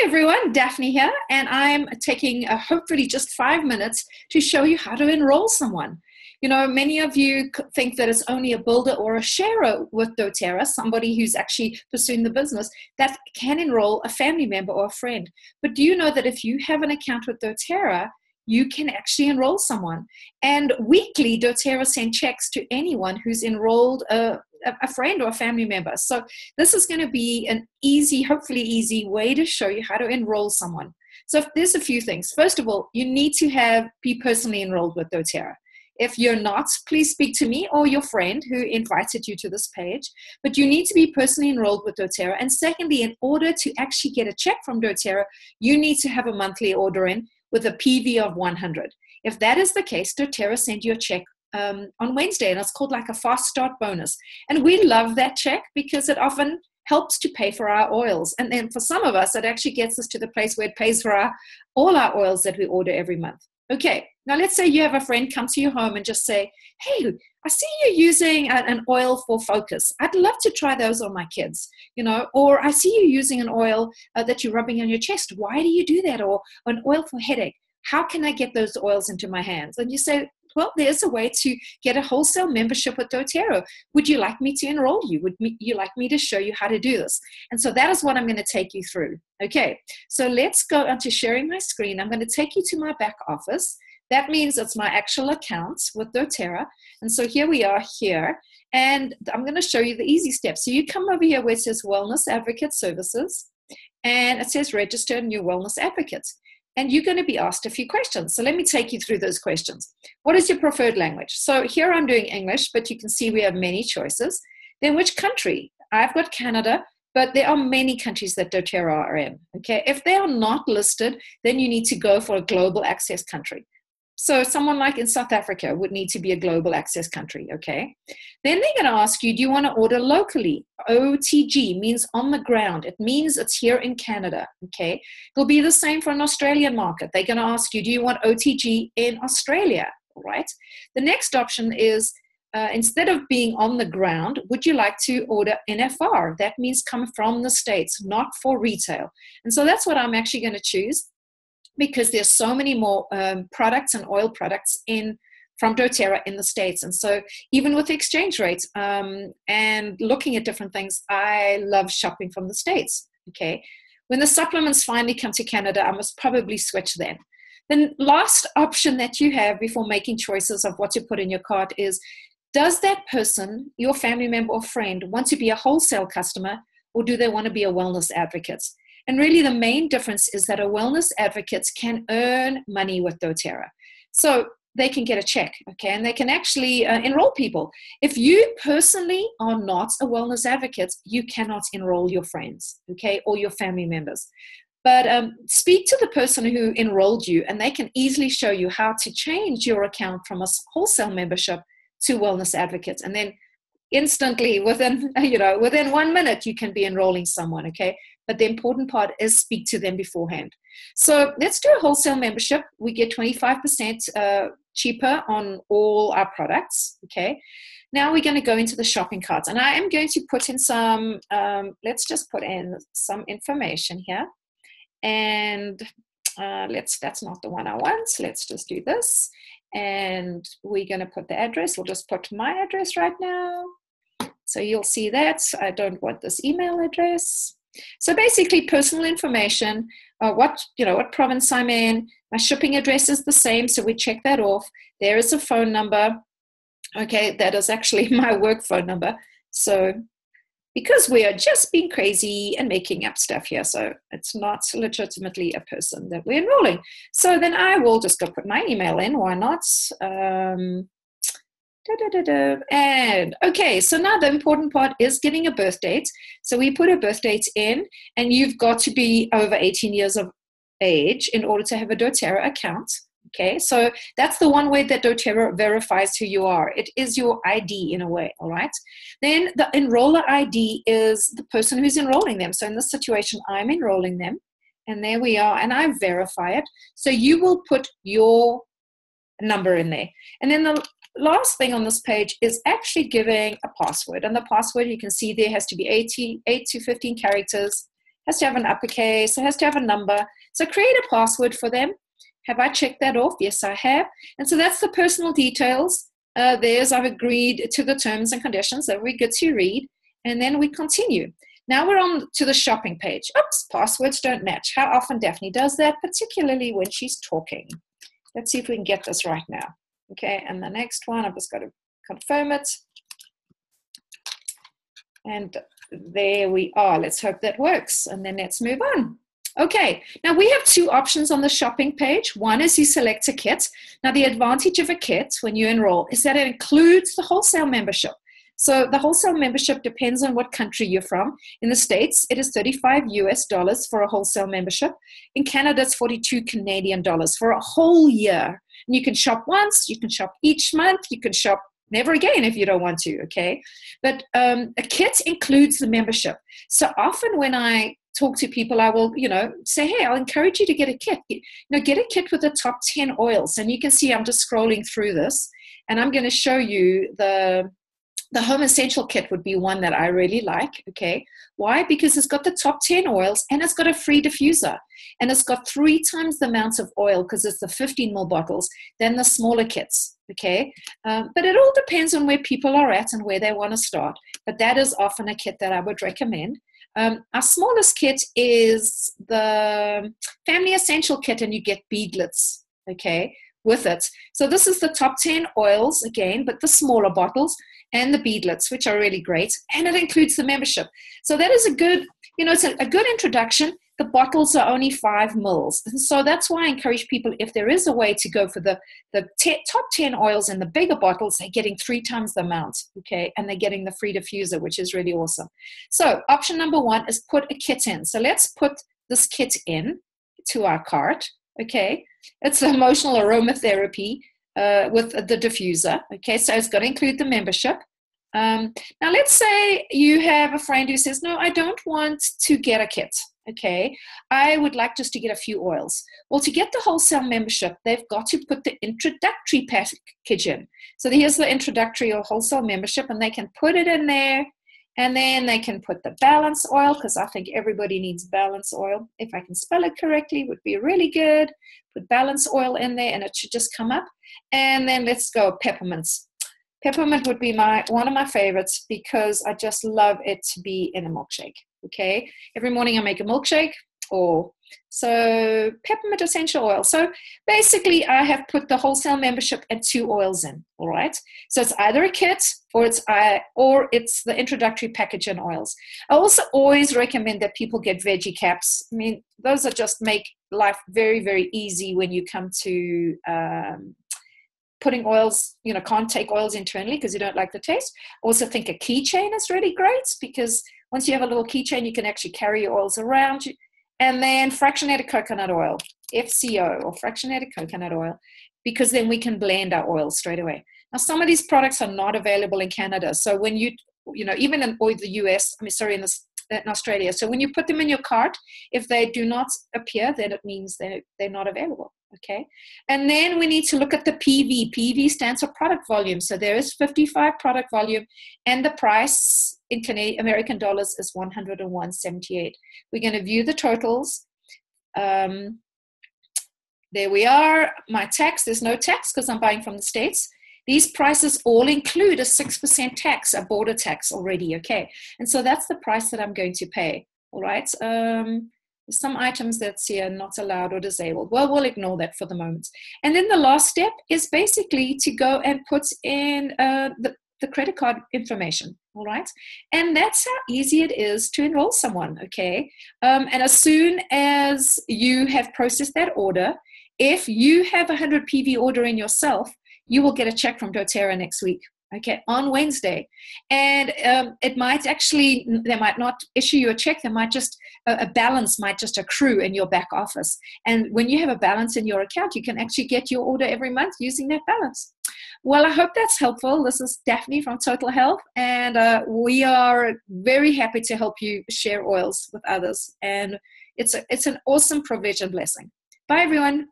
Hi everyone, Daphne here, and I'm taking hopefully just 5 minutes to show you how to enroll someone. You know, many of you think that it's only a builder or a sharer with doTERRA, somebody who's actually pursuing the business, that can enroll a family member or a friend. But do you know that if you have an account with doTERRA, you can actually enroll someone? And weekly, doTERRA send checks to anyone who's enrolled a friend or a family member. So this is going to be an easy, hopefully easy way to show you how to enroll someone. So there's a few things. First of all, you need to be personally enrolled with doTERRA. If you're not, please speak to me or your friend who invited you to this page. But you need to be personally enrolled with doTERRA. And secondly, in order to actually get a check from doTERRA, you need to have a monthly order in with a PV of 100. If that is the case, doTERRA send you a check on Wednesday, and it's called like a fast start bonus. And we love that check because it often helps to pay for our oils. And then for some of us, it actually gets us to the place where it pays for all our oils that we order every month. Okay, now let's say you have a friend come to your home and just say, hey, I see you using an oil for focus. I'd love to try those on my kids, you know, or I see you using an oil that you're rubbing on your chest. Why do you do that? Or an oil for headache. How can I get those oils into my hands? And you say, well, there's a way to get a wholesale membership with doTERRA. Would you like me to enroll you? Would you like me to show you how to do this? And so that is what I'm going to take you through. Okay, so let's go on to sharing my screen. I'm going to take you to my back office. That means it's my actual accounts with doTERRA. And so here we are here. And I'm going to show you the easy steps. So you come over here where it says Wellness Advocate Services. And it says Register a New Wellness Advocate. And you're going to be asked a few questions. So let me take you through those questions. What is your preferred language? So here I'm doing English, but you can see we have many choices. Then which country? I've got Canada, but there are many countries that doTERRA are in. Okay, if they are not listed, then you need to go for a global access country. So someone like in South Africa would need to be a global access country, okay? Then they're going to ask you, do you want to order locally? OTG means on the ground. It means it's here in Canada, okay? It'll be the same for an Australian market. They're going to ask you, do you want OTG in Australia, all right? The next option is, instead of being on the ground, would you like to order NFR? That means come from the States, not for retail. And so that's what I'm actually going to choose, because there's so many more products and oil products from doTERRA in the States. And so even with the exchange rates and looking at different things, I love shopping from the States, okay? When the supplements finally come to Canada, I must probably switch then. The last option that you have before making choices of what to put in your cart is, does that person, your family member or friend, want to be a wholesale customer, or do they want to be a wellness advocate? And really the main difference is that a wellness advocate can earn money with doTERRA. So they can get a check, okay, and they can actually enroll people. If you personally are not a wellness advocate, you cannot enroll your friends, okay, or your family members. But speak to the person who enrolled you, and they can easily show you how to change your account from a wholesale membership to wellness advocates. And then instantly, within 1 minute, you can be enrolling someone, okay? But the important part is speak to them beforehand. So let's do a wholesale membership. We get 25% cheaper on all our products, okay? Now we're going to go into the shopping carts. And I am going to put in some, let's just put in some information here. And that's not the one I want. Let's just do this. And we're going to put the address. We'll just put my address right now. So you'll see that. I don't want this email address. So basically personal information, what province I'm in. My shipping address is the same, so we check that off. There is a phone number. Okay, that is actually my work phone number. So because we are just being crazy and making up stuff here, so it's not legitimately a person that we're enrolling. So then I will just go put my email in. Why not? And okay, so now the important part is getting a birth date. So we put a birth date in, and you've got to be over 18 years of age in order to have a doTERRA account. Okay, so that's the one way that doTERRA verifies who you are. It is your ID in a way, all right? Then the enroller ID is the person who's enrolling them. So in this situation, I'm enrolling them, and there we are, and I verify it. So you will put your number in there. And then the last thing on this page is actually giving a password. And the password, you can see there, has to be 8 to 15 characters. Has to have an uppercase. It has to have a number. So create a password for them. Have I checked that off? Yes, I have. And so that's the personal details. I've agreed to the terms and conditions that we get to read. And then we continue. Now we're on to the shopping page. Oops, passwords don't match. How often Daphne does that, particularly when she's talking. Let's see if we can get this right now. Okay, and the next one, I've just got to confirm it. And there we are. Let's hope that works. And then let's move on. Okay, now we have two options on the shopping page. One is you select a kit. Now the advantage of a kit when you enroll is that it includes the wholesale membership. So the wholesale membership depends on what country you're from. In the States, it is $35 US for a wholesale membership. In Canada, it's 42 Canadian dollars for a whole year. And you can shop once, you can shop each month, you can shop never again if you don't want to, okay? But a kit includes the membership. So often when I talk to people, I will, say, hey, I'll encourage you to get a kit. Get a kit with the top 10 oils. And you can see I'm just scrolling through this. And I'm going to show you the Home Essential Kit would be one that I really like, okay? Why? Because it's got the top 10 oils and it's got a free diffuser. And it's got 3 times the amount of oil because it's the 15 ml bottles than the smaller kits, okay? But it all depends on where people are at and where they want to start. But that is often a kit that I would recommend. Our smallest kit is the Family Essential Kit, and you get beadlets, okay, with it. So this is the top 10 oils again, but the smaller bottles and the beadlets, which are really great. And it includes the membership. So that is a good, it's a good introduction. The bottles are only 5 mils. And so that's why I encourage people, if there is a way to go for the top 10 oils and the bigger bottles, they're getting 3 times the amount, okay? And they're getting the free diffuser, which is really awesome. So option number 1 is put a kit in. So let's put this kit in to our cart, okay? It's the emotional aromatherapy with the diffuser, okay? So it's got to include the membership. Now let's say you have a friend who says, no, I don't want to get a kit. Okay, I would like just to get a few oils. Well, to get the wholesale membership, they've got to put the introductory package in. So here's the introductory or wholesale membership, and they can put it in there, and then they can put the balance oil, because I think everybody needs balance oil. If I can spell it correctly, would be really good. Put balance oil in there, and it should just come up. And then let's go peppermints. Peppermint would be one of my favorites because I just love it to be in a milkshake. Okay, every morning I make a milkshake, so peppermint essential oil. So basically I have put the wholesale membership and 2 oils in. All right, so it's either a kit or it's the introductory package and oils. I also always recommend that people get veggie caps. I mean, those are just make life very, very easy when you come to putting oils. Can't take oils internally because you don't like the taste. I also think a keychain is really great because once you have a little keychain, you can actually carry your oils around you. And then fractionated coconut oil, FCO, or fractionated coconut oil, because then we can blend our oils straight away. Now, some of these products are not available in Canada. So when even in the US, in Australia. So when you put them in your cart, if they do not appear, then it means they're not available. Okay, and then we need to look at the PV. PV stands for product volume. So there is 55 product volume, and the price in American dollars is $101.78. We're going to view the totals. There we are. My tax, there's no tax because I'm buying from the States. These prices all include a 6% tax, a border tax already, okay? And so that's the price that I'm going to pay, all right? Some items that's here not allowed or disabled. Well, we'll ignore that for the moment. And then the last step is basically to go and put in the credit card information, all right? And that's how easy it is to enroll someone, okay? And as soon as you have processed that order, if you have a 100 PV order in yourself, you will get a check from doTERRA next week. Okay, on Wednesday. And they might not issue you a check. They might just, a balance might just accrue in your back office. And when you have a balance in your account, you can actually get your order every month using that balance. Well, I hope that's helpful. This is Daphne from Total Health, and we are very happy to help you share oils with others. And it's an awesome privilege and blessing. Bye, everyone.